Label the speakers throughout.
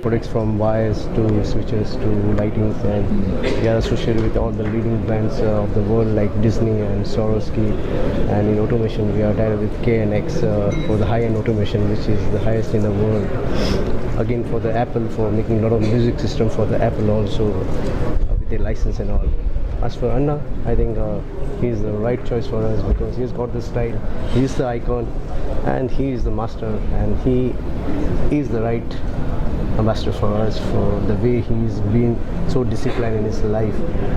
Speaker 1: Products from wires to switches to lightings, and we are associated with all the leading brands of the world like Disney and Swarovski. And in automation, we are tied with KNX for the high-end automation, which is the highest in the world. Again, for the Apple, for making a lot of music system for the Apple also with their license and all. As for Anna, I think he's the right choice for us because he's got the style, he's the icon, and he is the master, and he is the right ambassador for us for the way he's been so disciplined in his life,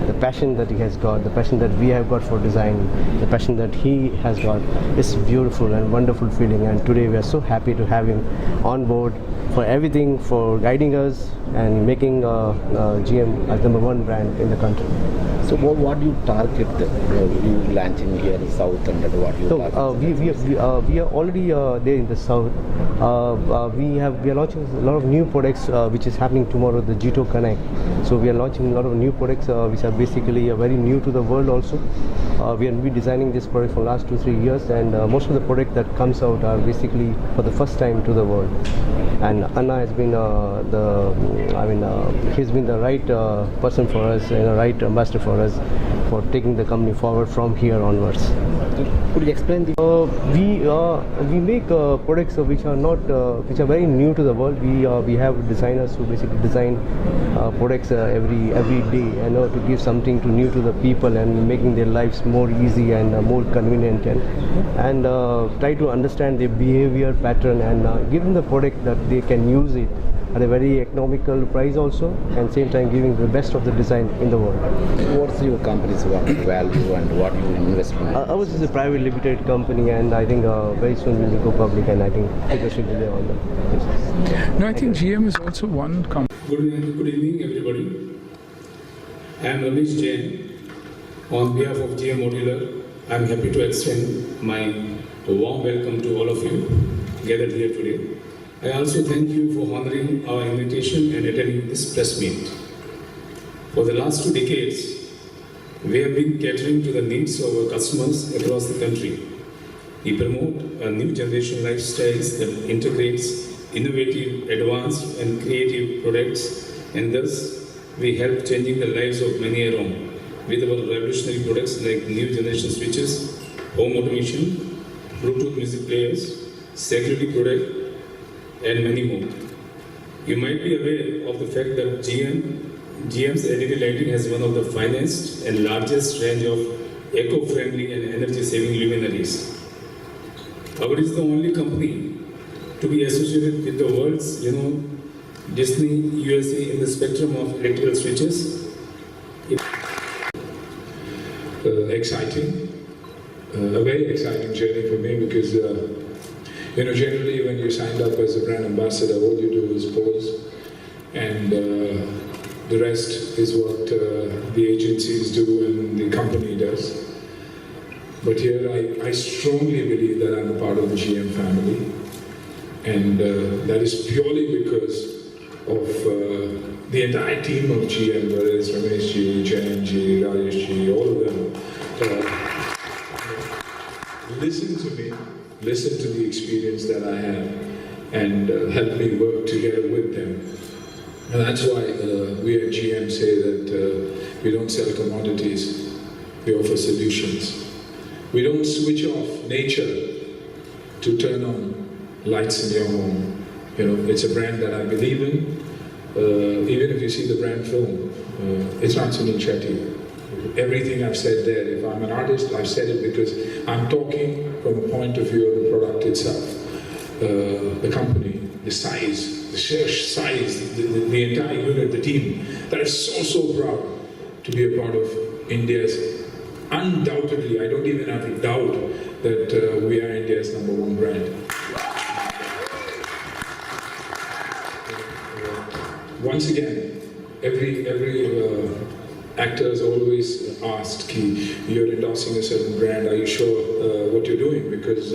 Speaker 1: the passion that he has got, the passion that we have got for design, the passion that he has got. It's beautiful and wonderful feeling, and today we are so happy to have him on board for everything, for guiding us and making GM as #1 brand in the country.
Speaker 2: So what do you target you launching here in South, and what you target?
Speaker 1: We are already there in the South. We are launching a lot of new products which is happening tomorrow, the JITO CONNECT. So we are launching a lot of new products which are basically very new to the world also. We have been designing this product for last 2-3 years, and most of the product that comes out are basically for the first time to the world. And Anna has been he's been the right person for us and a right ambassador for us for taking the company forward from here onwards.
Speaker 2: Could you explain the?
Speaker 1: We make products which are not which are very new to the world. We have designers who basically design products every day, to give something to new to the people and making their lives more easy and more convenient, and try to understand their behavior pattern and give them the product that they can use it at a very economical price also, and same time giving the best of the design in the world.
Speaker 2: What's your company's value and what you invest in?
Speaker 1: Ours is a private limited company, and I think very soon we will go public, and I think it should be there on the business.
Speaker 3: No, I think GM is also one company.
Speaker 4: Good evening, everybody. I am Ramesh Jain. On behalf of GM Modular, I am happy to extend my warm welcome to all of you gathered here today. I also thank you for honoring our invitation and attending this press meet. For the last 2 decades, we have been catering to the needs of our customers across the country. We promote a new generation lifestyles that integrates innovative, advanced and creative products, and thus we help changing the lives of many around with our revolutionary products like new generation switches, home automation, Bluetooth music players, security product, and many more. You might be aware of the fact that GM's LED lighting has one of the finest and largest range of eco-friendly and energy-saving luminaries. Ours is the only company to be associated with the world's, Disney USA in the spectrum of electrical switches.
Speaker 3: Exciting, a very exciting journey for me because generally when you signed up as a brand ambassador, all you do is pose, and the rest is what the agencies do and the company does. But here I strongly believe that I'm a part of the GM family, and that is purely because of the entire team of GM, whether it's Ramesh ji, Jain ji, Rajesh ji, all of them. Listen to me, listen to the experience that I have, and help me work together with them. And that's why we at GM say that we don't sell commodities, we offer solutions. We don't switch off nature to turn on lights in your home. It's a brand that I believe in. Even if you see the brand film, it's not Suniel Shetty. Everything I've said there, if I'm an artist, I've said it because I'm talking from a point of view of the product itself. The company, the size, the sheer size, the entire unit, the team, that is so proud to be a part of India's, undoubtedly, I don't even have a doubt that we are India's #1 brand. Once again, every actor has always asked, you're endorsing a certain brand, are you sure what you're doing? Because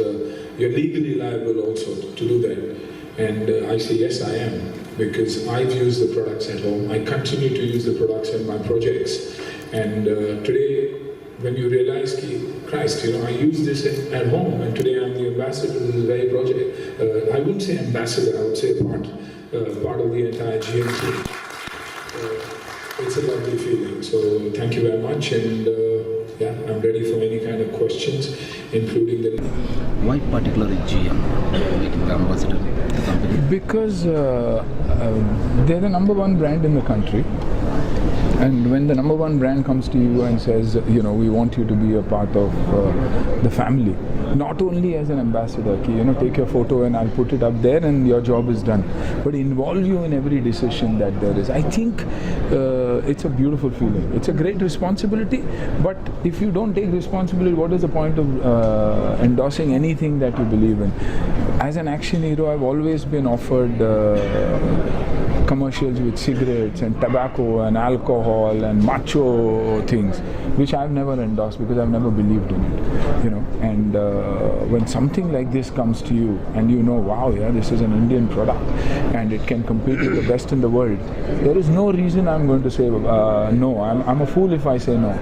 Speaker 3: you're legally liable also to do that. And I say, yes, I am, because I've used the products at home. I continue to use the products in my projects. And today, when you realize, Christ, I use this at home, and today I'm the ambassador to this very project. I wouldn't say ambassador, I would say a part part of the entire GMC. It's a lovely feeling. So thank you very much, and yeah, I'm ready for any kind of questions, including the.
Speaker 2: Why particularly GM making the ambassador of the company?
Speaker 5: Because they're the number one brand in the country. And when the number one brand comes to you and says, you know, we want you to be a part of the family, not only as an ambassador, you know, take your photo and I'll put it up there and your job is done, but involve you in every decision that there is. I think it's a beautiful feeling. It's a great responsibility, but if you don't take responsibility, what is the point of endorsing anything that you believe in? As an action hero, I've always been offered commercials with cigarettes and tobacco and alcohol and macho things, which I've never endorsed because I've never believed in it, you know. And when something like this comes to you and you know, wow, yeah, this is an Indian product and it can compete with the best in the world, there is no reason I'm going to say no. I'm a fool if I say no.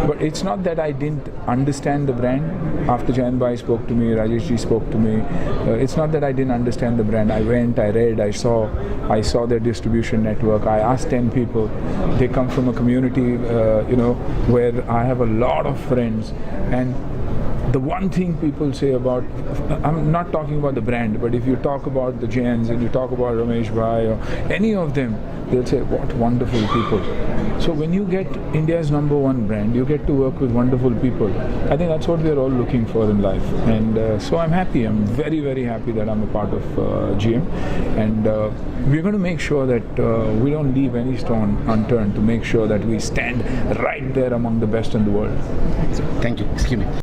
Speaker 5: But it's not that I didn't understand the brand. After Jayan Bhai spoke to me, Rajesh ji spoke to me, it's not that I didn't understand the brand. I went, I read, I saw their distribution network. I asked 10 people. They come from a community, you know, where I have a lot of friends, and the one thing people say about, I'm not talking about the brand, but if you talk about the Jains and you talk about Ramesh Bhai or any of them, they'll say, what wonderful people. So when you get India's number one brand, you get to work with wonderful people. I think that's what we're all looking for in life. And so I'm happy. I'm very, very happy that I'm a part of GM. And we're going to make sure that we don't leave any stone unturned to make sure that we stand right there among the best in the world.
Speaker 2: Thank you. Excuse me.